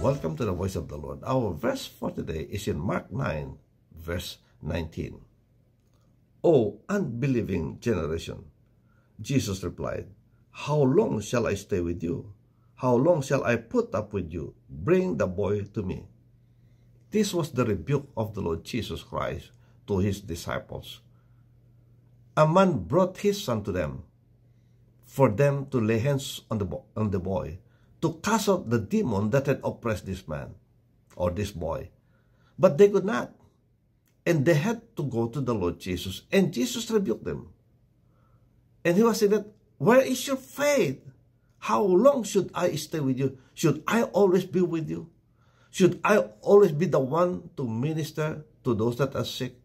Welcome to the Voice of the Lord. Our verse for today is in Mark 9, verse 19. O unbelieving generation, Jesus replied, how long shall I stay with you? How long shall I put up with you? Bring the boy to me. This was the rebuke of the Lord Jesus Christ to his disciples. A man brought his son to them for them to lay hands on the boy, to cast out the demon that had oppressed this man or this boy. But they could not. And they had to go to the Lord Jesus. And Jesus rebuked them. And he was saying that, where is your faith? How long should I stay with you? Should I always be with you? Should I always be the one to minister to those that are sick?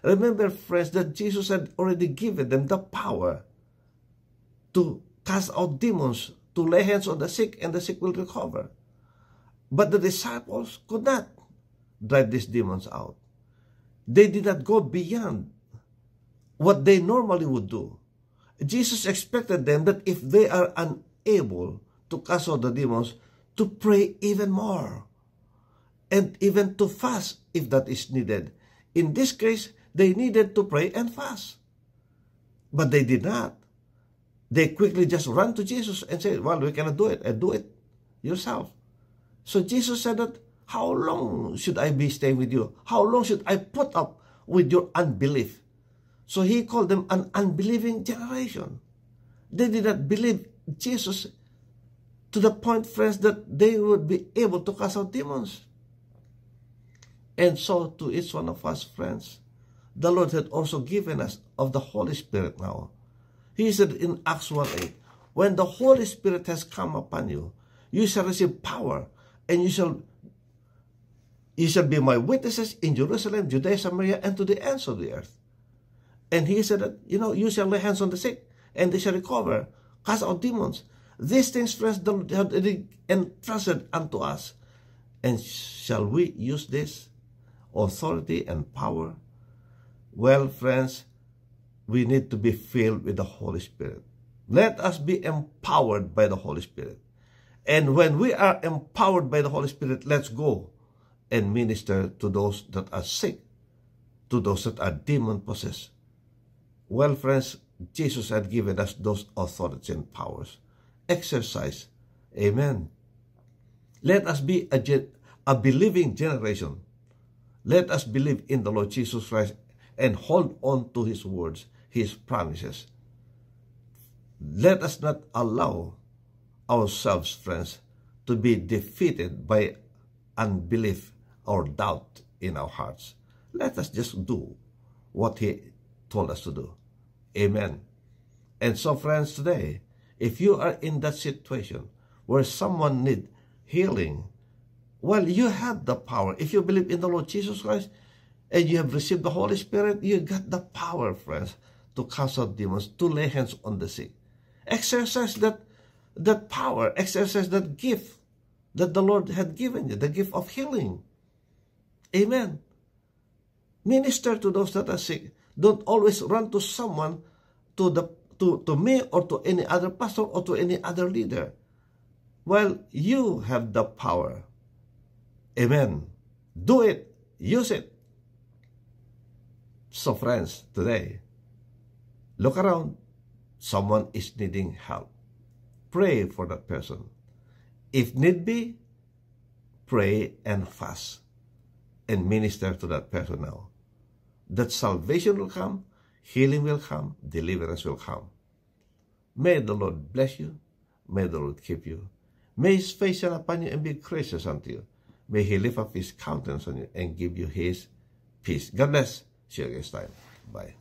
Remember, friends, that Jesus had already given them the power to cast out demons, to lay hands on the sick, and the sick will recover. But the disciples could not drive these demons out. They did not go beyond what they normally would do. Jesus expected them that if they are unable to cast out the demons, to pray even more, and even to fast if that is needed. In this case, they needed to pray and fast. But they did not. They quickly just ran to Jesus and said, well, we cannot do it, and do it yourself. So Jesus said that, how long should I be staying with you? How long should I put up with your unbelief? So he called them an unbelieving generation. They did not believe Jesus to the point, friends, that they would be able to cast out demons. And so to each one of us, friends, the Lord had also given us of the Holy Spirit now. He said in Acts 1:8, when the Holy Spirit has come upon you, you shall receive power, and you shall be my witnesses in Jerusalem, Judea, Samaria, and to the ends of the earth. And he said that, you shall lay hands on the sick, and they shall recover, cast out demons. These things, friends, the Lord had entrusted unto us. And shall we use this authority and power? Well, friends, we need to be filled with the Holy Spirit. Let us be empowered by the Holy Spirit. And when we are empowered by the Holy Spirit, let's go and minister to those that are sick, to those that are demon-possessed. Well, friends, Jesus had given us those authorities and powers. Exercise. Amen. Let us be a believing generation. Let us believe in the Lord Jesus Christ and hold on to His words, His promises. Let us not allow ourselves, friends, to be defeated by unbelief or doubt in our hearts. Let us just do what He told us to do. Amen. And so, friends, today, if you are in that situation where someone needs healing, well, you have the power. If you believe in the Lord Jesus Christ and you have received the Holy Spirit, you got the power, friends, to cast out demons, to lay hands on the sick. Exercise that power, exercise that gift that the Lord had given you, the gift of healing. Amen. Minister to those that are sick. Don't always run to someone, to me or to any other pastor or to any other leader. Well, you have the power. Amen. Do it. Use it. So, friends, today, look around. Someone is needing help. Pray for that person. If need be, pray and fast and minister to that person now. That salvation will come, healing will come, deliverance will come. May the Lord bless you. May the Lord keep you. May His face shine upon you and be gracious unto you. May He lift up His countenance on you and give you His peace. God bless. See you next time. Bye.